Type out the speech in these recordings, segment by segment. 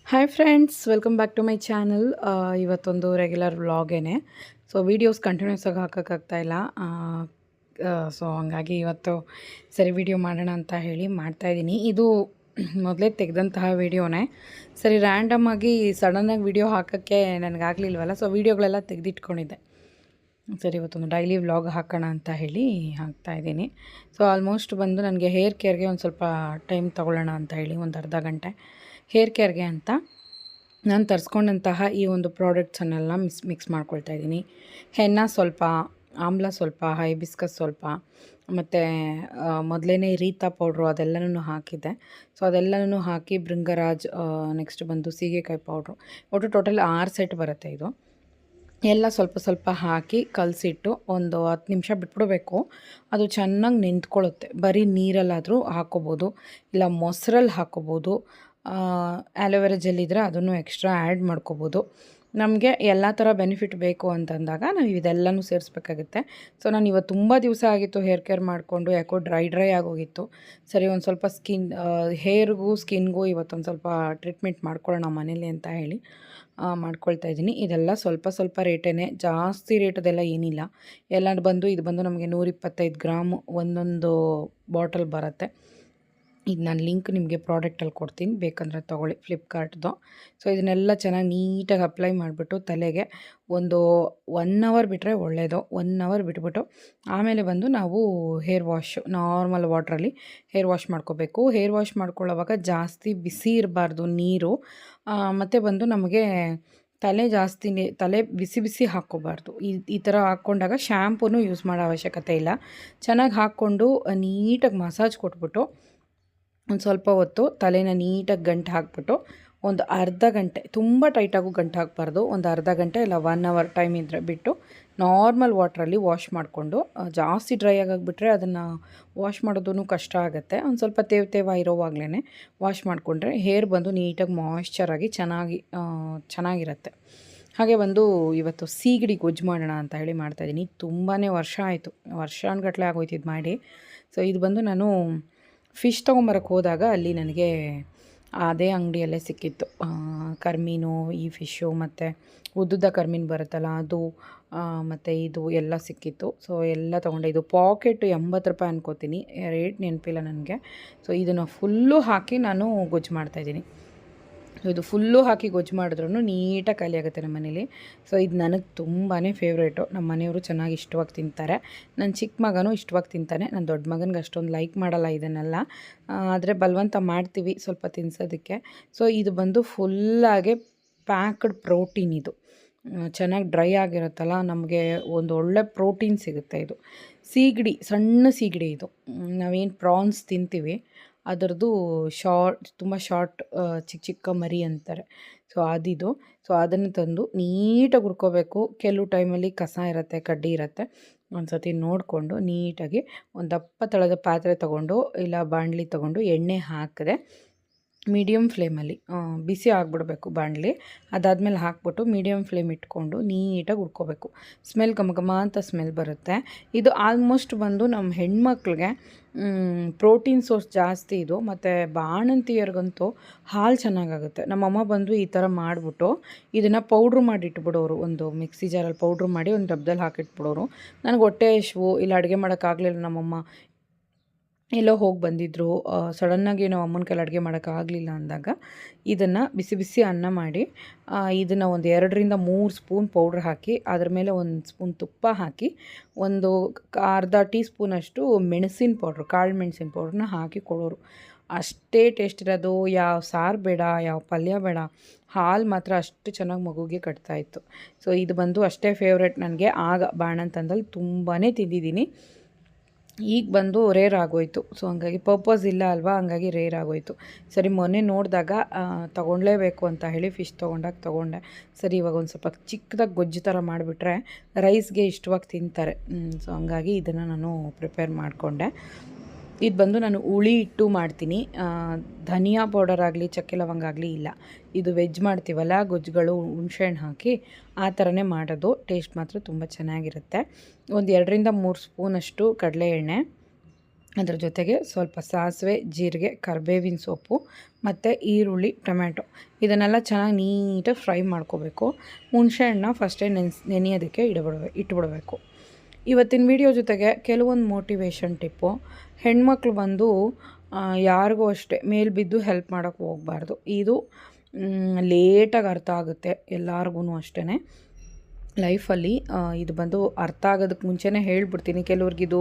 Hi friends, welcome back to my channel. ಇವತ್ತೊಂದು regular ವ್ಲಾಗೇನೆ. So videos continues ಆಗಿ ಹಾಕೋಕ್ಕಾಗ್ತಾಯಿಲ್ಲ. ಸೊ ಹಂಗಾಗಿ ಇವತ್ತು ಸರಿ ವೀಡಿಯೋ ಮಾಡೋಣ ಅಂತ ಹೇಳಿ ಮಾಡ್ತಾಯಿದ್ದೀನಿ. ಇದು ಮೊದಲೇ ತೆಗೆದಂತಹ ವೀಡಿಯೋನೇ. ಸರಿ ರ್ಯಾಂಡಮಾಗಿ ಸಡನ್ನಾಗಿ ವೀಡಿಯೋ ಹಾಕೋಕ್ಕೆ ನನಗಾಗಲಿಲ್ವಲ್ಲ, ಸೊ ವೀಡಿಯೋಗಳೆಲ್ಲ ತೆಗೆದಿಟ್ಕೊಂಡಿದ್ದೆ. ಸರಿ ಇವತ್ತೊಂದು ಡೈಲಿ ವ್ಲಾಗ್ ಹಾಕೋಣ ಅಂತ ಹೇಳಿ ಹಾಕ್ತಾಯಿದ್ದೀನಿ. ಸೊ ಆಲ್ಮೋಸ್ಟ್ ಬಂದು ನನಗೆ ಹೇರ್ ಕೇರ್ಗೆ ಒಂದು ಸ್ವಲ್ಪ ಟೈಮ್ ತೊಗೊಳ್ಳೋಣ ಅಂತ ಹೇಳಿ ಒಂದು ಅರ್ಧ ಗಂಟೆ ಹೇರ್ ಕೇರ್ಗೆ ಅಂತ ನಾನು ತರಿಸ್ಕೊಂಡಂತಹ ಈ ಒಂದು ಪ್ರಾಡಕ್ಟ್ಸನ್ನೆಲ್ಲ ಮಿಕ್ಸ್ ಮಾಡ್ಕೊಳ್ತಾ ಇದ್ದೀನಿ. ಹೆನ್ನ ಸ್ವಲ್ಪ, ಆಮ್ಲ ಸ್ವಲ್ಪ, ಹೈಬಿಸ್ಕಸ್ ಸ್ವಲ್ಪ, ಮತ್ತು ಮೊದಲೇ ರೀತಾ ಪೌಡ್ರು ಅದೆಲ್ಲನೂ ಹಾಕಿದ್ದೆ. ಸೊ ಅದೆಲ್ಲನೂ ಹಾಕಿ ಭೃಂಗರಾಜ್, ನೆಕ್ಸ್ಟ್ ಬಂದು ಸೀಗೆಕಾಯಿ ಪೌಡ್ರು, ಒಟ್ಟು ಟೋಟಲ್ 6 ಸೆಟ್ ಬರುತ್ತೆ ಇದು. ಎಲ್ಲ ಸ್ವಲ್ಪ ಸ್ವಲ್ಪ ಹಾಕಿ ಕಲಸಿಟ್ಟು ಒಂದು 10 ನಿಮಿಷ ಬಿಟ್ಬಿಡಬೇಕು. ಅದು ಚೆನ್ನಾಗಿ ನಿಂತ್ಕೊಳ್ಳುತ್ತೆ. ಬರೀ ನೀರಲ್ಲಾದರೂ ಹಾಕ್ಕೋಬೋದು, ಇಲ್ಲ ಮೊಸರಲ್ಲಿ ಹಾಕ್ಕೋಬೋದು. ಆ್ಯಲೋವೆರಾ ಜೆಲ್ ಇದ್ದರೆ ಅದನ್ನು ಎಕ್ಸ್ಟ್ರಾ ಆ್ಯಡ್ ಮಾಡ್ಕೋಬೋದು. ನಮಗೆ ಎಲ್ಲ ಥರ ಬೆನಿಫಿಟ್ ಬೇಕು ಅಂತಂದಾಗ ನಾವು ಇದೆಲ್ಲನೂ ಸೇರಿಸ್ಬೇಕಾಗುತ್ತೆ. ಸೊ ನಾನು ಇವತ್ತು ತುಂಬ ದಿವಸ ಆಗಿತ್ತು ಹೇರ್ ಕೇರ್ ಮಾಡಿಕೊಂಡು, ಯಾಕೋ ಡ್ರೈ ಆಗೋಗಿತ್ತು. ಸರಿ ಒಂದು ಸ್ವಲ್ಪ ಹೇರ್ಗೂ ಸ್ಕಿನ್ಗೂ ಇವತ್ತೊಂದು ಸ್ವಲ್ಪ ಟ್ರೀಟ್ಮೆಂಟ್ ಮಾಡ್ಕೊಳ್ಳೋಣ ಮನೇಲಿ ಅಂತ ಹೇಳಿ ಮಾಡ್ಕೊಳ್ತಾ ಇದ್ದೀನಿ. ಇದೆಲ್ಲ ಸ್ವಲ್ಪ ಸ್ವಲ್ಪ ರೇಟೇ, ಜಾಸ್ತಿ ರೇಟದೆಲ್ಲ ಏನಿಲ್ಲ. ಎಲ್ಲ ಬಂದು ಇದು ಬಂದು ನಮಗೆ 125 ಗ್ರಾಮು ಒಂದೊಂದು ಬಾಟಲ್ ಬರುತ್ತೆ. ಇದು ನಾನು ಲಿಂಕ್ ನಿಮಗೆ ಪ್ರಾಡಕ್ಟಲ್ಲಿ ಕೊಡ್ತೀನಿ, ಬೇಕಂದರೆ ತೊಗೊಳ್ಳಿ, ಫ್ಲಿಪ್ಕಾರ್ಟ್ದು. ಸೊ ಇದನ್ನೆಲ್ಲ ಚೆನ್ನಾಗಿ ನೀಟಾಗಿ ಅಪ್ಲೈ ಮಾಡಿಬಿಟ್ಟು ತಲೆಗೆ ಒಂದು 1 ಅವರ್ ಬಿಟ್ಟರೆ ಒಳ್ಳೆಯದು. 1 ಅವರ್ ಬಿಟ್ಬಿಟ್ಟು ಆಮೇಲೆ ಬಂದು ನಾವು ಹೇರ್ ವಾಶ್, ನಾರ್ಮಲ್ ವಾಟ್ರಲ್ಲಿ ಹೇರ್ ವಾಶ್ ಮಾಡ್ಕೋಬೇಕು. ಹೇರ್ ವಾಶ್ ಮಾಡ್ಕೊಳ್ಳೋವಾಗ ಜಾಸ್ತಿ ಬಿಸಿ ಇರಬಾರ್ದು ನೀರು, ಮತ್ತು ಬಂದು ನಮಗೆ ತಲೆ ಬಿಸಿ ಬಿಸಿ ಹಾಕ್ಕೋಬಾರ್ದು. ಈ ಥರ ಹಾಕ್ಕೊಂಡಾಗ ಶ್ಯಾಂಪೂನು ಯೂಸ್ ಮಾಡೋ ಅವಶ್ಯಕತೆ ಇಲ್ಲ. ಚೆನ್ನಾಗಿ ಹಾಕ್ಕೊಂಡು ನೀಟಾಗಿ ಮಸಾಜ್ ಕೊಟ್ಬಿಟ್ಟು ಒಂದು ಸ್ವಲ್ಪ ಹೊತ್ತು ತಲೆನ ನೀಟಾಗಿ ಗಂಟು ಹಾಕ್ಬಿಟ್ಟು ಒಂದು ಅರ್ಧ ಗಂಟೆ, ತುಂಬ ಟೈಟಾಗೂ ಗಂಟು ಹಾಕಬಾರ್ದು, ಒಂದು ಅರ್ಧ ಗಂಟೆ ಇಲ್ಲ 1 ಅವರ್ ಟೈಮ್ ಇದ್ದರೆ ಬಿಟ್ಟು ನಾರ್ಮಲ್ ವಾಟ್ರಲ್ಲಿ ವಾಶ್ ಮಾಡಿಕೊಂಡು, ಜಾಸ್ತಿ ಡ್ರೈ ಆಗಿಬಿಟ್ರೆ ಅದನ್ನು ವಾಶ್ ಮಾಡೋದೂ ಕಷ್ಟ ಆಗುತ್ತೆ. ಒಂದು ಸ್ವಲ್ಪ ತೇವ ಇರೋವಾಗಲೇ ವಾಶ್ ಮಾಡಿಕೊಂಡ್ರೆ ಹೇರ್ ಬಂದು ನೀಟಾಗಿ ಮಾಯ್ಶ್ಚರಾಗಿ ಚೆನ್ನಾಗಿರುತ್ತೆ. ಹಾಗೆ ಬಂದು ಇವತ್ತು ಸೀಗಡಿ ಗೊಜ್ಜು ಮಾಡೋಣ ಅಂತ ಹೇಳಿ ಮಾಡ್ತಾಯಿದ್ದೀನಿ. ತುಂಬಾ ವರ್ಷ ಆಯಿತು, ವರ್ಷಾನುಗಟ್ಲೆ ಆಗೋಯ್ತಿದ್ದು ಮಾಡಿ. ಸೊ ಇದು ಬಂದು ನಾನು ಫಿಶ್ ತೊಗೊಂಬರಕ್ಕೆ ಹೋದಾಗ ಅಲ್ಲಿ ನನಗೆ ಅದೇ ಅಂಗಡಿಯಲ್ಲೇ ಸಿಕ್ಕಿತ್ತು. ಕರ್ಮೀನು, ಈ ಫಿಶ್ಶು ಮತ್ತು ಉದ್ದುದ್ದ ಕರ್ಮೀನು ಬರುತ್ತಲ್ಲ ಅದು, ಮತ್ತು ಇದು ಎಲ್ಲ ಸಿಕ್ಕಿತ್ತು. ಸೊ ಎಲ್ಲ ತೊಗೊಂಡೆ. ಇದು ಪಾಕೆಟ್ 80 ರೂಪಾಯಿ ಅನ್ಕೋತೀನಿ, ರೇಟ್ ನೆನಪಿಲ್ಲ ನನಗೆ. ಸೊ ಇದನ್ನು ಫುಲ್ಲು ಹಾಕಿ ನಾನು ಗೊಜ್ಜು ಮಾಡ್ತಾಯಿದ್ದೀನಿ. ಇದು ಫುಲ್ಲು ಹಾಕಿ ಗೊಜ್ಜು ಮಾಡಿದ್ರೂ ನೀಟಾಗಿ ಖಾಲಿ ಆಗುತ್ತೆ ನಮ್ಮ ಮನೇಲಿ. ಸೊ ಇದು ನನಗೆ ತುಂಬಾ ಫೇವ್ರೇಟು. ನಮ್ಮ ಮನೆಯವರು ಚೆನ್ನಾಗಿ ಇಷ್ಟವಾಗಿ ತಿಂತಾರೆ. ನನ್ನ ಚಿಕ್ಕ ಮಗನೂ ಇಷ್ಟವಾಗಿ ತಿಂತಾನೆ. ನನ್ನ ದೊಡ್ಡ ಮಗನಿಗೆ ಅಷ್ಟೊಂದು ಲೈಕ್ ಮಾಡಲ್ಲ ಇದನ್ನೆಲ್ಲ, ಆದರೆ ಬಲವಂತ ಮಾಡ್ತೀವಿ ಸ್ವಲ್ಪ ತಿನ್ಸೋದಕ್ಕೆ. ಸೊ ಇದು ಬಂದು ಫುಲ್ಲಾಗೆ ಪ್ಯಾಕ್ಡ್ ಪ್ರೋಟೀನ್. ಇದು ಚೆನ್ನಾಗಿ ಡ್ರೈ ಆಗಿರುತ್ತಲ್ಲ, ನಮಗೆ ಒಂದು ಒಳ್ಳೆ ಪ್ರೋಟೀನ್ ಸಿಗುತ್ತೆ. ಇದು ಸೀಗಡಿ, ಸಣ್ಣ ಸೀಗಡಿ. ಇದು ನಾವೇನು ಪ್ರಾನ್ಸ್ ತಿಂತೀವಿ ಅದರದ್ದು ತುಂಬ ಶಾರ್ಟ್, ಚಿಕ್ಕ ಚಿಕ್ಕ ಮರಿ ಅಂತಾರೆ. ಸೊ ಅದಿದು. ಸೊ ಅದನ್ನು ತಂದು ನೀಟಾಗಿ ಹುರ್ಕೋಬೇಕು. ಕೆಲವು ಟೈಮಲ್ಲಿ ಕಸ ಇರುತ್ತೆ, ಕಡ್ಡಿ ಇರುತ್ತೆ. ಒಂದು ಸರ್ತಿ ನೋಡಿಕೊಂಡು ನೀಟಾಗಿ ಒಂದು ದಪ್ಪ ತಳದ ಪಾತ್ರೆ ತೊಗೊಂಡು, ಇಲ್ಲ ಬಾಣಲಿ ತೊಗೊಂಡು ಎಣ್ಣೆ ಹಾಕಿದೆ ಮೀಡಿಯಮ್ ಫ್ಲೇಮಲ್ಲಿ ಬಿಸಿ ಆಗಿಬಿಡ್ಬೇಕು ಬಾಣಲಿ. ಅದಾದಮೇಲೆ ಹಾಕ್ಬಿಟ್ಟು ಮೀಡಿಯಮ್ ಫ್ಲೇಮ್ ಇಟ್ಕೊಂಡು ನೀಟಾಗಿ ಹುರ್ಕೋಬೇಕು. ಸ್ಮೆಲ್ ಘಮ ಅಂತ ಸ್ಮೆಲ್ ಬರುತ್ತೆ. ಇದು ಆಲ್ಮೋಸ್ಟ್ ಬಂದು ನಮ್ಮ ಹೆಣ್ಮಕ್ಳಿಗೆ ಪ್ರೋಟೀನ್ ಸೋರ್ಸ್ ಜಾಸ್ತಿ ಇದು. ಮತ್ತು ಬಾಣಂತಿಯರಿಗಂತೂ ಹಾಲು ಚೆನ್ನಾಗಾಗುತ್ತೆ. ನಮ್ಮಮ್ಮ ಬಂದು ಈ ಥರ ಮಾಡಿಬಿಟ್ಟು ಇದನ್ನು ಪೌಡ್ರ್ ಮಾಡಿ ಇಟ್ಬಿಡೋರು. ಒಂದು ಮಿಕ್ಸಿ ಜಾರಲ್ಲಿ ಪೌಡ್ರ್ ಮಾಡಿ ಒಂದು ಡಬ್ಬದಲ್ಲಿ ಹಾಕಿಟ್ಬಿಡೋರು. ನನಗೆ ಹೊಟ್ಟೆ ಹಸಿವು, ಇಲ್ಲ ಅಡುಗೆ ಮಾಡೋಕ್ಕಾಗಲಿಲ್ಲ, ನಮ್ಮಮ್ಮ ಎಲ್ಲೋ ಹೋಗಿ ಬಂದಿದ್ದರು, ಸಡನ್ನಾಗಿ ನಾವು ಅಮ್ಮನ ಕೈಲಿ ಅಡುಗೆ ಮಾಡೋಕ್ಕಾಗಲಿಲ್ಲ ಅಂದಾಗ ಇದನ್ನು ಬಿಸಿ ಬಿಸಿ ಅನ್ನ ಮಾಡಿ, ಇದನ್ನು ಒಂದು 2-3 ಸ್ಪೂನ್ ಪೌಡ್ರ್ ಹಾಕಿ, ಅದ್ರ ಮೇಲೆ 1 ಸ್ಪೂನ್ ತುಪ್ಪ ಹಾಕಿ, ಒಂದು ಅರ್ಧ ಟೀ ಸ್ಪೂನಷ್ಟು ಮೆಣಸಿನ ಪೌಡ್ರು, ಕಾಳು ಮೆಣಸಿನ ಪೌಡ್ರನ್ನ ಹಾಕಿ ಕೊಡೋರು. ಅಷ್ಟೇ ಟೇಸ್ಟ್ ಇರೋದು. ಯಾವ ಸಾರು ಬೇಡ, ಯಾವ ಪಲ್ಯ ಬೇಡ, ಹಾಲು ಮಾತ್ರ ಅಷ್ಟು ಚೆನ್ನಾಗಿ ಮಗುಗೆ ಕಟ್ತಾಯಿತ್ತು. ಸೊ ಇದು ಬಂದು ಅಷ್ಟೇ ಫೇವ್ರೇಟ್ ನನಗೆ. ಆಗ ಬಾಣಂತನದಲ್ಲಿ ತುಂಬಾ ತಿಂದಿದ್ದೀನಿ. ಈಗ ಬಂದು ರೇರ್ ಆಗೋಯಿತು. ಸೊ ಹಂಗಾಗಿ ಪರ್ಪಸ್ ಇಲ್ಲ ಅಲ್ವಾ, ಹಂಗಾಗಿ ರೇರ್ ಆಗೋಯಿತು. ಸರಿ ಮೊನ್ನೆ ನೋಡಿದಾಗ ತೊಗೊಳ್ಲೇಬೇಕು ಅಂತ ಹೇಳಿ ಫಿಶ್ ತೊಗೊಂಡೆ. ಸರಿ ಇವಾಗ ಒಂದು ಸ್ವಲ್ಪ ಚಿಕ್ಕದಾಗಿ ಗೊಜ್ಜು ಥರ ಮಾಡಿಬಿಟ್ರೆ ರೈಸ್ಗೆ ಇಷ್ಟವಾಗಿ ತಿಂತಾರೆ. ಸೊ ಹಂಗಾಗಿ ಇದನ್ನು ನಾನು ಪ್ರಿಪೇರ್ ಮಾಡಿಕೊಂಡೆ. ಇದು ಬಂದು ನಾನು ಹುಳಿ ಇಟ್ಟು ಮಾಡ್ತೀನಿ. ಧನಿಯಾ ಪೌಡರ್ ಆಗಲಿ, ಚಕ್ಕೆ ಲವಂಗ ಆಗಲಿ ಇಲ್ಲ. ಇದು ವೆಜ್ ಮಾಡ್ತೀವಲ್ಲ ಗೊಜ್ಜುಗಳು, ಹುಣಸೆಹಣ್ಣು ಹಾಕಿ ಆ ಥರನೇ ಮಾಡೋದು. ಟೇಸ್ಟ್ ಮಾತ್ರ ತುಂಬ ಚೆನ್ನಾಗಿರುತ್ತೆ. ಒಂದು 2-3 ಸ್ಪೂನಷ್ಟು ಕಡಲೆ ಎಣ್ಣೆ, ಅದರ ಜೊತೆಗೆ ಸ್ವಲ್ಪ ಸಾಸಿವೆ, ಜೀರಿಗೆ, ಕರಿಬೇವಿನ ಸೊಪ್ಪು ಮತ್ತು ಈರುಳ್ಳಿ, ಟೊಮ್ಯಾಟೊ ಇದನ್ನೆಲ್ಲ ಚೆನ್ನಾಗಿ ನೀಟಾಗಿ ಫ್ರೈ ಮಾಡ್ಕೋಬೇಕು. ಹುಣಸೆಹಣ್ಣು ಫಸ್ಟೇ ನೆನೆಯೋದಕ್ಕೆ ಇಟ್ಬಿಡಬೇಕು. ಇವತ್ತಿನ ವಿಡಿಯೋ ಜೊತೆಗೆ ಕೆಲವೊಂದು ಮೋಟಿವೇಶನ್ ಟಿಪ್ಪು. ಹೆಣ್ಮಕ್ಳು ಬಂದು ಯಾರಿಗೂ ಅಷ್ಟೇ ಮೇಲೆ ಬಿದ್ದು ಹೆಲ್ಪ್ ಮಾಡೋಕ್ಕೆ ಹೋಗಬಾರ್ದು. ಇದು ಲೇಟಾಗಿ ಅರ್ಥ ಆಗುತ್ತೆ ಎಲ್ಲರಿಗೂ ಅಷ್ಟೇ ಲೈಫಲ್ಲಿ. ಇದು ಬಂದು ಅರ್ಥ ಆಗೋದಕ್ಕೆ ಮುಂಚೆನೇ ಹೇಳ್ಬಿಡ್ತೀನಿ. ಕೆಲವ್ರಿಗಿದು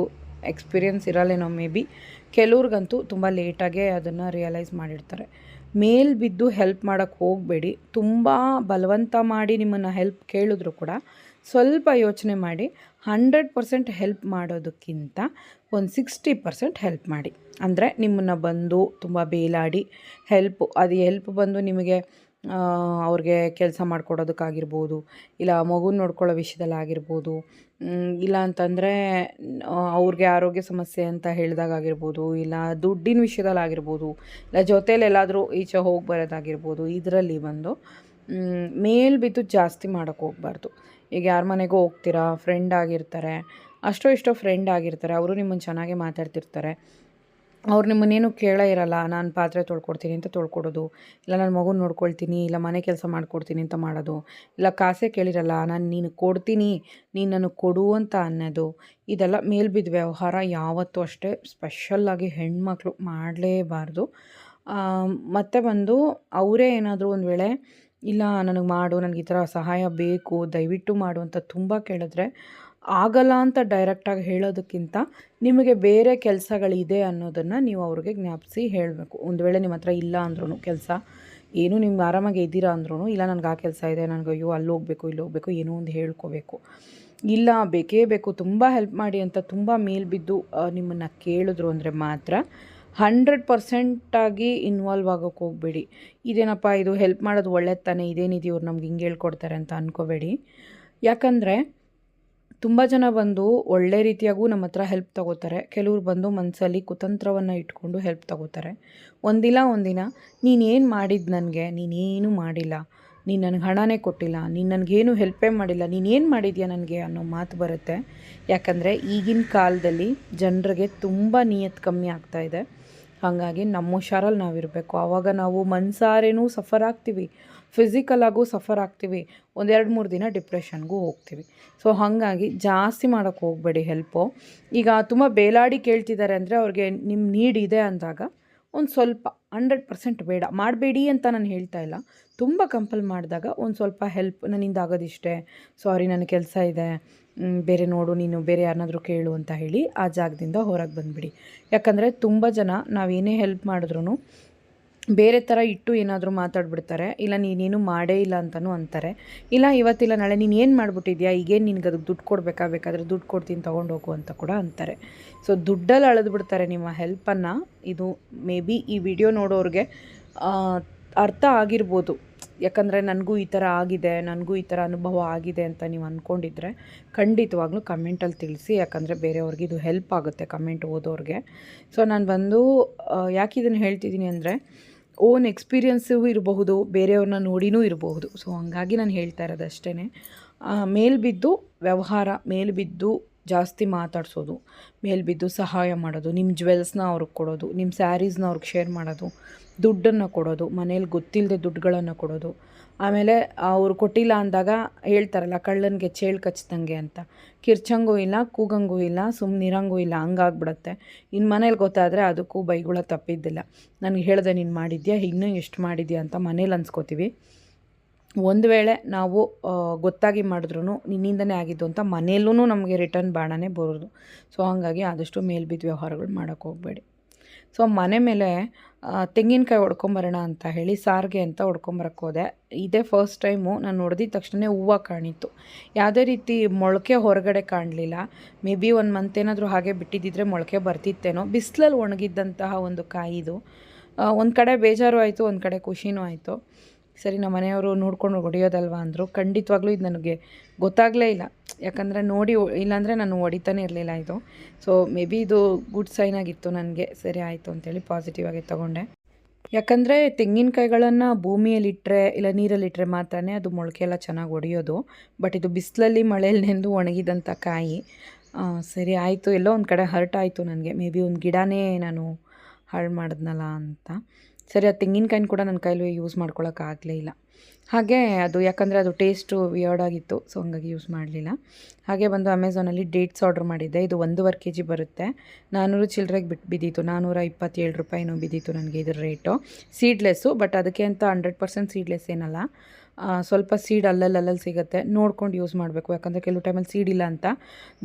ಎಕ್ಸ್ಪೀರಿಯನ್ಸ್ ಇರಲ್ಲೇನೋ ಮೇ ಬಿ, ಕೆಲವ್ರಿಗಂತೂ ತುಂಬ ಲೇಟಾಗೇ ಅದನ್ನು ರಿಯಲೈಸ್ ಮಾಡಿರ್ತಾರೆ. ಮೇಲ್ ಬಿದ್ದು ಹೆಲ್ಪ್ ಮಾಡೋಕ್ಕೆ ಹೋಗಬೇಡಿ. ತುಂಬ ಬಲವಂತ ಮಾಡಿ ನಿಮ್ಮನ್ನು ಹೆಲ್ಪ್ ಕೇಳಿದ್ರು ಕೂಡ ಸ್ವಲ್ಪ ಯೋಚನೆ ಮಾಡಿ. 100% ಹೆಲ್ಪ್ ಮಾಡೋದಕ್ಕಿಂತ ಒಂದು 60% ಹೆಲ್ಪ್ ಮಾಡಿ. ಅಂದರೆ ನಿಮ್ಮನ್ನು ಬಂದು ತುಂಬ ಬೇಲಾಡಿ ಅದು ಹೆಲ್ಪ್ ಬಂದು ನಿಮಗೆ ಅವ್ರಿಗೆ ಕೆಲಸ ಮಾಡಿಕೊಡೋದಕ್ಕಾಗಿರ್ಬೋದು, ಇಲ್ಲ ಮಗುನ ನೋಡ್ಕೊಳ್ಳೋ ವಿಷಯದಲ್ಲಾಗಿರ್ಬೋದು, ಇಲ್ಲ ಅಂತಂದರೆ ಅವ್ರಿಗೆ ಆರೋಗ್ಯ ಸಮಸ್ಯೆ ಅಂತ ಹೇಳಿದಾಗಿರ್ಬೋದು, ಇಲ್ಲ ದುಡ್ಡಿನ ವಿಷಯದಲ್ಲಾಗಿರ್ಬೋದು, ಇಲ್ಲ ಜೊತೇಲಿ ಎಲ್ಲಾದರೂ ಈಚೆ ಹೋಗಿ ಬರೋದಾಗಿರ್ಬೋದು. ಇದರಲ್ಲಿ ಬಂದು ಮೇಲ್ ಬಿದ್ದು ಜಾಸ್ತಿ ಮಾಡೋಕ್ಕೆ ಹೋಗಬಾರ್ದು. ಈಗ ಯಾರ ಮನೆಗೂ ಹೋಗ್ತೀರಾ, ಫ್ರೆಂಡ್ ಆಗಿರ್ತಾರೆ, ಅಷ್ಟೋ ಇಷ್ಟೋ ಫ್ರೆಂಡ್ ಆಗಿರ್ತಾರೆ, ಅವರು ನಿಮ್ಮನ್ನು ಚೆನ್ನಾಗೇ ಮಾತಾಡ್ತಿರ್ತಾರೆ. ಅವ್ರು ನಿಮ್ಮನ್ನೇನು ಕೇಳೇ ಇರಲ್ಲ. ನಾನು ಪಾತ್ರೆ ತೊಳ್ಕೊಡ್ತೀನಿ ಅಂತ ತೊಳ್ಕೊಡೋದು, ಇಲ್ಲ ನಾನು ಮಗುನ ನೋಡ್ಕೊಳ್ತೀನಿ, ಇಲ್ಲ ಮನೆ ಕೆಲಸ ಮಾಡಿಕೊಡ್ತೀನಿ ಅಂತ ಮಾಡೋದು, ಇಲ್ಲ ಕಾಸೇ ಕೇಳಿರಲ್ಲ ನೀನು ಕೊಡ್ತೀನಿ, ನೀನು ನನಗೆ ಕೊಡು ಅಂತ ಅನ್ನೋದು. ಇದೆಲ್ಲ ಮೇಲ್ಬಿದ್ದ ವ್ಯವಹಾರ ಯಾವತ್ತೂ ಅಷ್ಟೇ ಸ್ಪೆಷಲ್ಲಾಗಿ ಹೆಣ್ಮಕ್ಳು ಮಾಡಲೇಬಾರ್ದು. ಮತ್ತು ಬಂದು ಅವರೇ ಏನಾದರೂ ಒಂದು ವೇಳೆ ಇಲ್ಲ ನನಗೆ ಮಾಡು, ನನಗೆ ಈ ಥರ ಸಹಾಯ ಬೇಕು, ದಯವಿಟ್ಟು ಮಾಡು ಅಂತ ತುಂಬ ಕೇಳಿದ್ರೆ ಆಗಲ್ಲ ಅಂತ ಡೈರೆಕ್ಟಾಗಿ ಹೇಳೋದಕ್ಕಿಂತ ನಿಮಗೆ ಬೇರೆ ಕೆಲಸಗಳಿದೆ ಅನ್ನೋದನ್ನು ನೀವು ಅವ್ರಿಗೆ ಜ್ಞಾಪಿಸಿ ಹೇಳಬೇಕು. ಒಂದು ವೇಳೆ ನಿಮ್ಮ ಹತ್ರ ಇಲ್ಲ ಅಂದ್ರೂ ಕೆಲಸ, ಏನೂ ನಿಮ್ಗೆ ಆರಾಮಾಗಿ ಇದ್ದೀರಾ ಅಂದ್ರೂ, ಇಲ್ಲ ನನಗೆ ಆ ಕೆಲಸ ಇದೆ, ನನಗೆ ಅಯ್ಯೋ ಅಲ್ಲಿ ಹೋಗಬೇಕು ಇಲ್ಲಿ ಹೋಗಬೇಕು ಏನೋ ಒಂದು ಹೇಳ್ಕೋಬೇಕು, ಇಲ್ಲ ಬೇಕೇ ಬೇಕು ತುಂಬ ಹೆಲ್ಪ್ ಮಾಡಿ ಅಂತ ತುಂಬ ಮೇಲ್ಬಿದ್ದು ನಿಮ್ಮನ್ನು ಕೇಳಿದ್ರು ಅಂದರೆ ಮಾತ್ರ 100% ಇನ್ವಾಲ್ವ್ ಆಗೋಕ್ಕೆ ಹೋಗಬೇಡಿ. ಇದೇನಪ್ಪ ಇದು ಹೆಲ್ಪ್ ಮಾಡೋದು ಒಳ್ಳೆದು ತಾನೇ, ಇದೇನಿದೆ ಇವ್ರು ನಮ್ಗೆ ಹಿಂಗೆ ಹೇಳ್ಕೊಡ್ತಾರೆ ಅಂತ ಅಂದ್ಕೋಬೇಡಿ. ಯಾಕಂದರೆ ತುಂಬ ಜನ ಬಂದು ಒಳ್ಳೆ ರೀತಿಯಾಗೂ ನಮ್ಮ ಹತ್ರ ಹೆಲ್ಪ್ ತೊಗೋತಾರೆ. ಕೆಲವ್ರು ಬಂದು ಮನಸ್ಸಲ್ಲಿ ಕುತಂತ್ರವನ್ನು ಇಟ್ಕೊಂಡು ಹೆಲ್ಪ್ ತೊಗೋತಾರೆ. ಒಂದಿಲ್ಲ ಒಂದಿನ ನೀನೇನು ಮಾಡಿದ್ದು ನನಗೆ, ನೀನೇನು ಮಾಡಿಲ್ಲ, ನೀನು ನನಗೆ ಹಣನೇ ಕೊಟ್ಟಿಲ್ಲ, ನೀನು ನನಗೇನು ಹೆಲ್ಪೇ ಮಾಡಿಲ್ಲ, ನೀನೇನು ಮಾಡಿದ್ಯಾ ನನಗೆ ಅನ್ನೋ ಮಾತು ಬರುತ್ತೆ. ಯಾಕಂದರೆ ಈಗಿನ ಕಾಲದಲ್ಲಿ ಜನರಿಗೆ ತುಂಬ ನಿಯತ್ತು ಕಮ್ಮಿ ಆಗ್ತಾಯಿದೆ. ಹಾಗಾಗಿ ನಮ್ಮ ಹುಷಾರಲ್ಲಿ ನಾವಿರಬೇಕು. ಆವಾಗ ನಾವು ಮನಸಾರೇನೂ ಸಫರ್ ಆಗ್ತೀವಿ, ಫಿಸಿಕಲಾಗೂ ಸಫರ್ ಆಗ್ತೀವಿ, 1-2-3 ದಿನ ಡಿಪ್ರೆಷನ್ಗೂ ಹೋಗ್ತೀವಿ. ಸೊ ಹಾಗಾಗಿ ಜಾಸ್ತಿ ಮಾಡೋಕ್ಕೆ ಹೋಗಬೇಡಿ ಹೆಲ್ಪು. ಈಗ ತುಂಬ ಬೇಲಾಡಿ ಕೇಳ್ತಿದ್ದಾರೆ ಅಂದರೆ ಅವ್ರಿಗೆ ನಿಮ್ಮ ನೀಡ್ ಇದೆ ಅಂದಾಗ ಒಂದು ಸ್ವಲ್ಪ 100% ಬೇಡ ಮಾಡಬೇಡಿ ಅಂತ ನಾನು ಹೇಳ್ತಾ ಇಲ್ಲ. ತುಂಬ ಕಂಪಲ್ ಮಾಡಿದಾಗ ಒಂದು ಸ್ವಲ್ಪ ಹೆಲ್ಪ್ ನನ್ನಿಂದ ಆಗೋದಿಷ್ಟೇ, ಸಾರಿ ನನ್ನ ಕೆಲಸ ಇದೆ, ಬೇರೆ ನೋಡು, ನೀನು ಬೇರೆ ಯಾರನ್ನಾದರೂ ಕೇಳು ಅಂತ ಹೇಳಿ ಆ ಜಾಗದಿಂದ ಹೊರಗೆ ಬಂದುಬಿಡಿ. ಯಾಕಂದರೆ ತುಂಬ ಜನ ನಾವೇನೇ ಹೆಲ್ಪ್ ಮಾಡಿದ್ರೂ ಬೇರೆ ಥರ ಇಟ್ಟು ಏನಾದರೂ ಮಾತಾಡ್ಬಿಡ್ತಾರೆ, ಇಲ್ಲ ನೀನೇನು ಮಾಡೇ ಇಲ್ಲ ಅಂತಲೂ ಅಂತಾರೆ, ಇಲ್ಲ ಇವತ್ತಿಲ್ಲ ನಾಳೆ ನೀನು ಏನು ಮಾಡಿಬಿಟ್ಟಿದ್ಯಾ, ಈಗೇನು ನಿನ್ಗೆ ಅದಕ್ಕೆ ದುಡ್ಡು ಕೊಡಬೇಕಾ, ಬೇಕಾದರೆ ದುಡ್ಡು ಕೊಡ್ತೀನಿ ತೊಗೊಂಡೋಗು ಅಂತ ಕೂಡ ಅಂತಾರೆ. ಸೊ ದುಡ್ಡಲ್ಲಿ ಅಳೆದ್ಬಿಡ್ತಾರೆ ನಿಮ್ಮ ಹೆಲ್ಪನ್ನು. ಇದು ಮೇ ಬಿ ಈ ವಿಡಿಯೋ ನೋಡೋರಿಗೆ ಅರ್ಥ ಆಗಿರ್ಬೋದು. ಯಾಕಂದರೆ ನನಗೂ ಈ ಥರ ಆಗಿದೆ, ನನಗೂ ಈ ಥರ ಅನುಭವ ಆಗಿದೆ ಅಂತ ನೀವು ಅಂದ್ಕೊಂಡಿದ್ರೆ ಖಂಡಿತವಾಗ್ಲೂ ಕಮೆಂಟಲ್ಲಿ ತಿಳಿಸಿ. ಯಾಕಂದರೆ ಬೇರೆಯವ್ರಿಗೆ ಇದು ಹೆಲ್ಪ್ ಆಗುತ್ತೆ ಕಮೆಂಟ್ ಓದೋರಿಗೆ. ಸೊ ನಾನು ಬಂದು ಯಾಕೆ ಇದನ್ನು ಹೇಳ್ತಿದ್ದೀನಿ ಅಂದರೆ ಓನ್ ಎಕ್ಸ್ಪೀರಿಯನ್ಸು ಇರಬಹುದು, ಬೇರೆಯವ್ರನ್ನ ನೋಡಿನೂ ಇರಬಹುದು. ಸೊ ಹಂಗಾಗಿ ನಾನು ಹೇಳ್ತಾ ಇರೋದು ಅಷ್ಟೇ. ಮೇಲ್ಬಿದ್ದು ವ್ಯವಹಾರ, ಮೇಲ್ಬಿದ್ದು ಜಾಸ್ತಿ ಮಾತಾಡಿಸೋದು, ಮೇಲ್ಬಿದ್ದು ಸಹಾಯ ಮಾಡೋದು, ನಿಮ್ಮ ಜ್ಯುವೆಲ್ಸ್ನ ಅವ್ರಿಗೆ ಕೊಡೋದು, ನಿಮ್ಮ ಸ್ಯಾರೀಸ್ನ ಅವ್ರಿಗೆ ಶೇರ್ ಮಾಡೋದು, ದುಡ್ಡನ್ನು ಕೊಡೋದು, ಮನೇಲಿ ಗೊತ್ತಿಲ್ಲದೆ ದುಡ್ಡುಗಳನ್ನು ಕೊಡೋದು, ಆಮೇಲೆ ಅವರು ಕೊಟ್ಟಿಲ್ಲ ಅಂದಾಗ ಹೇಳ್ತಾರಲ್ಲ ಕಳ್ಳನಿಗೆ ಚೇಳು ಕಚ್ಚಿದಂಗೆ ಅಂತ, ಕಿರ್ಚಂಗೂ ಇಲ್ಲ, ಕೂಗಂಗೂ ಇಲ್ಲ, ಸುಮ್ಮನಿರಂಗೂ ಇಲ್ಲ, ಹಂಗಾಗ್ಬಿಡತ್ತೆ. ಇನ್ನು ಮನೇಲಿ ಗೊತ್ತಾದರೆ ಅದಕ್ಕೂ ಬೈಗುಳ ತಪ್ಪಿದ್ದಿಲ್ಲ. ನನಗೆ ಹೇಳಿದೆ ನೀನು ಮಾಡಿದ್ಯಾ, ಇನ್ನೂ ಎಷ್ಟು ಮಾಡಿದ್ಯಾ ಅಂತ ಮನೇಲಿ ಅನ್ಸ್ಕೋತೀವಿ. ಒಂದು ವೇಳೆ ನಾವು ಗೊತ್ತಾಗಿ ಮಾಡಿದ್ರೂ ನಿನ್ನಿಂದನೇ ಆಗಿದ್ದು ಅಂತ ಮನೆಯಲ್ಲೂ ನಮಗೆ ರಿಟರ್ನ್ ಬಾಣನೇ ಬರೋದು. ಸೊ ಹಾಗಾಗಿ ಆದಷ್ಟು ಮೇಲ್ಬಿದ್ದು ವ್ಯವಹಾರಗಳು ಮಾಡೋಕ್ಕೆ ಹೋಗಬೇಡಿ. ಸೊ ಮನೆ ಮೇಲೆ ತೆಂಗಿನಕಾಯಿ ಹೊಡ್ಕೊಂಬರೋಣ ಅಂತ ಹೇಳಿ ಸಾರಿಗೆ ಅಂತ ಹೊಡ್ಕೊಂಬರಕ್ಕೆ ಹೋದೆ. ಇದೇ ಫಸ್ಟ್ ಟೈಮು ನಾನು ಹೊಡೆದಿದ್ದ ತಕ್ಷಣ ಹೂವು ಕಾಣಿತ್ತು. ಯಾವುದೇ ರೀತಿ ಮೊಳಕೆ ಹೊರಗಡೆ ಕಾಣಲಿಲ್ಲ. ಮೇ ಬಿ 1 ಮಂತ್ ಏನಾದರೂ ಹಾಗೆ ಬಿಟ್ಟಿದ್ದಿದ್ರೆ ಮೊಳಕೆ ಬರ್ತಿತ್ತೇನೋ. ಬಿಸಿಲಲ್ಲಿ ಒಣಗಿದ್ದಂತಹ ಒಂದು ಕಾಯಿದು. ಒಂದು ಕಡೆ ಬೇಜಾರು ಆಯಿತು, ಒಂದು ಕಡೆ ಖುಷಿನೂ ಆಯಿತು. ಸರಿ ನಮ್ಮ ಮನೆಯವರು ನೋಡ್ಕೊಂಡು ಹೊಡೆಯೋದಲ್ವ ಅಂದರು. ಖಂಡಿತವಾಗ್ಲೂ ಇದು ನನಗೆ ಗೊತ್ತಾಗಲೇ ಇಲ್ಲ, ಯಾಕಂದರೆ ನೋಡಿ ಇಲ್ಲಾಂದರೆ ನಾನು ಹೊಡಿತಾನೆ ಇರಲಿಲ್ಲ ಇದು. ಸೊ ಮೇ ಬಿ ಇದು ಗುಡ್ ಸೈನ್ ಆಗಿತ್ತು ನನಗೆ. ಸರಿ ಆಯಿತು ಅಂತೇಳಿ ಪಾಸಿಟಿವ್ ಆಗಿ ತೊಗೊಂಡೆ. ಯಾಕಂದರೆ ತೆಂಗಿನಕಾಯಿಗಳನ್ನು ಭೂಮಿಯಲ್ಲಿಟ್ಟರೆ ಇಲ್ಲ ನೀರಲ್ಲಿಟ್ಟರೆ ಮಾತ್ರನೇ ಅದು ಮೊಳಕೆ ಎಲ್ಲ ಚೆನ್ನಾಗಿ ಒಡೆಯೋದು. ಬಟ್ ಇದು ಬಿಸಿಲಲ್ಲಿ ಮಳೆಯಲ್ಲಿ ನೆಂದು ಒಣಗಿದಂಥ ಕಾಯಿ. ಸರಿ ಆಯಿತು, ಎಲ್ಲೋ ಒಂದು ಕಡೆ ಹರ್ಟ್ ಆಯಿತು ನನಗೆ. ಮೇ ಬಿ ಒಂದು ಗಿಡನೇ ನಾನು ಹಾಳು ಮಾಡಿದ್ನಲ್ಲ ಅಂತ. ಸರಿ, ಅದು ತೆಂಗಿನಕಾಯಿನ ಕೂಡ ನನ್ನ ಕೈಲಿ ಯೂಸ್ ಮಾಡ್ಕೊಳಕ್ಕಾಗಲೇ ಇಲ್ಲ. ಹಾಗೆ ಅದು ಯಾಕಂದರೆ ಅದು ಟೇಸ್ಟು ವಿಯರ್ಡಾಗಿತ್ತು, ಸೊ ಹಂಗಾಗಿ ಯೂಸ್ ಮಾಡಲಿಲ್ಲ. ಹಾಗೆ ಬಂದು ಅಮೆಝಾನಲ್ಲಿ ಡೇಟ್ಸ್ ಆರ್ಡ್ರ್ ಮಾಡಿದ್ದೆ. ಇದು 1.5 kg ಬರುತ್ತೆ. 400 ಚಿಲ್ಲರೆಗೆ ಬಿದ್ದಿತ್ತು. 427 ರೂಪಾಯಿನೋ ಬಿದ್ದಿತ್ತು ನನಗೆ ಇದ್ರ ರೇಟು. ಸೀಡ್ಲೆಸ್ಸು, ಬಟ್ ಅದಕ್ಕೆ ಅಂತ 100% ಸೀಡ್ಲೆಸ್ ಏನಲ್ಲ. ಸ್ವಲ್ಪ ಸೀಡ್ ಅಲ್ಲಲ್ಲಿ ಸಿಗುತ್ತೆ, ನೋಡ್ಕೊಂಡು ಯೂಸ್ ಮಾಡಬೇಕು. ಯಾಕಂದರೆ ಕೆಲವು ಟೈಮಲ್ಲಿ ಸೀಡ್ ಇಲ್ಲ ಅಂತ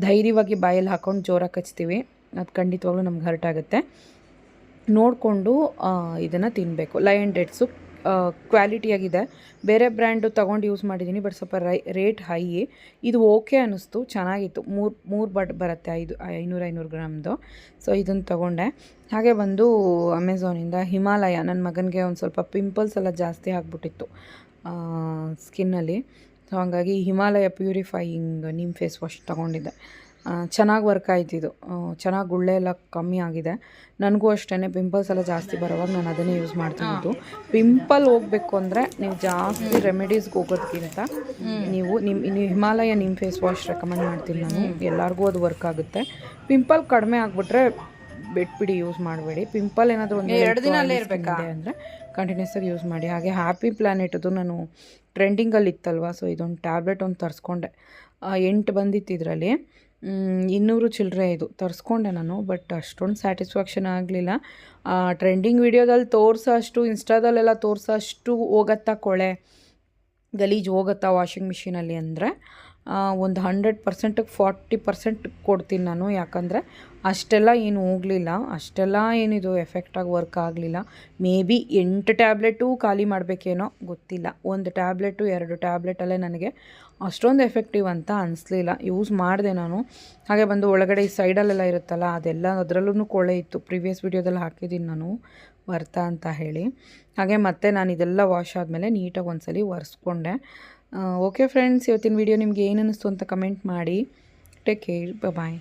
ಧೈರ್ಯವಾಗಿ ಬಾಯಲ್ಲಿ ಹಾಕ್ಕೊಂಡು ಜೋರಾಗಿ ಕಚ್ತೀವಿ, ಅದು ಖಂಡಿತವಾಗ್ಲೂ ನಮ್ಗೆ ಹರ್ಟ್ ಆಗುತ್ತೆ. ನೋಡಿಕೊಂಡು ಇದನ್ನು ತಿನ್ನಬೇಕು. ಲಯನ್ ಡೇಟ್ಸು ಕ್ವಾಲಿಟಿಯಾಗಿದೆ. ಬೇರೆ ಬ್ರ್ಯಾಂಡು ತೊಗೊಂಡು ಯೂಸ್ ಮಾಡಿದ್ದೀನಿ, ಬಟ್ ಸ್ವಲ್ಪ ರೇಟ್ ಹೈ. ಇದು ಓಕೆ ಅನ್ನಿಸ್ತು, ಚೆನ್ನಾಗಿತ್ತು. ಮೂರು ಬರುತ್ತೆ, 500 ಗ್ರಾಮ್ದು. ಸೊ ಇದನ್ನು ತೊಗೊಂಡೆ. ಹಾಗೆ ಬಂದು ಅಮೆಝಾನಿಂದ ಹಿಮಾಲಯ, ನನ್ನ ಮಗನಿಗೆ ಒಂದು ಸ್ವಲ್ಪ ಪಿಂಪಲ್ಸ್ ಎಲ್ಲ ಜಾಸ್ತಿ ಆಗಿಬಿಟ್ಟಿತ್ತು ಸ್ಕಿನ್ನಲ್ಲಿ. ಸೊ ಹಾಗಾಗಿ Himalaya purifying neem face wash ತೊಗೊಂಡಿದ್ದೆ. ಚೆನ್ನಾಗಿ ವರ್ಕ್ ಆಯ್ತಿದ್ದು, ಚೆನ್ನಾಗಿ ಗುಳ್ಳೆ ಎಲ್ಲ ಕಮ್ಮಿ ಆಗಿದೆ. ನನಗೂ ಅಷ್ಟೇ ಪಿಂಪಲ್ಸ್ ಎಲ್ಲ ಜಾಸ್ತಿ ಬರೋವಾಗ ನಾನು ಅದನ್ನೇ ಯೂಸ್ ಮಾಡ್ತಿದ್ದು. ಪಿಂಪಲ್ ಹೋಗಬೇಕು ಅಂದರೆ ನೀವು ಜಾಸ್ತಿ ರೆಮಿಡೀಸ್ಗೆ ಹೋಗೋದಕ್ಕಿಂತ ನೀವು ಹಿಮಾಲಯ ನಿಮ್ಮ ಫೇಸ್ ವಾಶ್ ರೆಕಮೆಂಡ್ ಮಾಡ್ತೀನಿ ನಾನು. ಎಲ್ಲರಿಗೂ ಅದು ವರ್ಕ್ ಆಗುತ್ತೆ. ಪಿಂಪಲ್ ಕಡಿಮೆ ಆಗಿಬಿಟ್ರೆ ಬಿಟ್ಬಿಡಿ, ಯೂಸ್ ಮಾಡಬೇಡಿ. ಪಿಂಪಲ್ ಏನಾದರೂ ಒಂದು 2 ದಿನ ಅಲ್ಲೇ ಇರಬೇಕಾ ಅಂದರೆ ಕಂಟಿನ್ಯೂಸ್ ಆಗಿ ಯೂಸ್ ಮಾಡಿ. ಹಾಗೆ ಹ್ಯಾಪಿ ಪ್ಲ್ಯಾನೆಟದು ನಾನು ಟ್ರೆಂಡಿಂಗಲ್ಲಿ ಇತ್ತಲ್ವ, ಸೊ ಇದೊಂದು ಟ್ಯಾಬ್ಲೆಟ್ ಒಂದು ತರಿಸ್ಕೊಂಡೆ. 8 ಬಂದಿತ್ತು ಇದರಲ್ಲಿ. 200 ಚಿಲ್ಲರೆ ಇದು ತರಿಸ್ಕೊಂಡೆ ನಾನು. ಬಟ್ ಅಷ್ಟೊಂದು ಸ್ಯಾಟಿಸ್ಫ್ಯಾಕ್ಷನ್ ಆಗಲಿಲ್ಲ. ಟ್ರೆಂಡಿಂಗ್ ವೀಡಿಯೋದಲ್ಲಿ ತೋರಿಸೋ ಅಷ್ಟು, ಇನ್ಸ್ಟಾದಲ್ಲೆಲ್ಲ ತೋರಿಸೋ ಅಷ್ಟು ಹೋಗುತ್ತಾ ಕೊಳೆ ಗಲೀಜು ಹೋಗುತ್ತಾ ವಾಷಿಂಗ್ ಮಿಷಿನಲ್ಲಿ ಅಂದರೆ ಒಂದು 100%ಗೆ 40% ಕೊಡ್ತೀನಿ ನಾನು. ಯಾಕಂದರೆ ಅಷ್ಟೆಲ್ಲ ಏನು ಹೋಗಲಿಲ್ಲ, ಅಷ್ಟೆಲ್ಲ ಏನಿದು ಎಫೆಕ್ಟಾಗಿ ವರ್ಕ್ ಆಗಲಿಲ್ಲ. ಮೇ ಬಿ 8 ಟ್ಯಾಬ್ಲೆಟು ಖಾಲಿ ಮಾಡಬೇಕೇನೋ ಗೊತ್ತಿಲ್ಲ. 1 ಟ್ಯಾಬ್ಲೆಟು 2 ಟ್ಯಾಬ್ಲೆಟಲ್ಲೇ ನನಗೆ ಅಷ್ಟೊಂದು ಎಫೆಕ್ಟಿವ್ ಅಂತ ಅನಿಸ್ಲಿಲ್ಲ. ಯೂಸ್ ಮಾಡಿದೆ ನಾನು. ಹಾಗೆ ಬಂದು ಒಳಗಡೆ ಈ ಸೈಡಲ್ಲೆಲ್ಲ ಇರುತ್ತಲ್ಲ, ಅದೆಲ್ಲ ಅದರಲ್ಲೂ ಕೊಳೆ ಇತ್ತು. ಪ್ರೀವಿಯಸ್ ವೀಡಿಯೋದಲ್ಲಿ ಹಾಕಿದ್ದೀನಿ ನಾನು ವರ್ತಾ ಅಂತ ಹೇಳಿ. ಹಾಗೆ ಮತ್ತೆ ನಾನು ಇದೆಲ್ಲ ವಾಶ್ ಆದಮೇಲೆ ನೀಟಾಗಿ ಒಂದ್ಸಲಿ ಒರೆಸ್ಕೊಂಡೆ. ಓಕೆ ಫ್ರೆಂಡ್ಸ್, ಇವತ್ತಿನ ವೀಡಿಯೋ ನಿಮ್ಗೆ ಏನು ಅನ್ನಿಸ್ತು ಅಂತ ಕಮೆಂಟ್ ಮಾಡಿ. ಟೇಕ್ ಕೇರ್, ಬಾಯ್.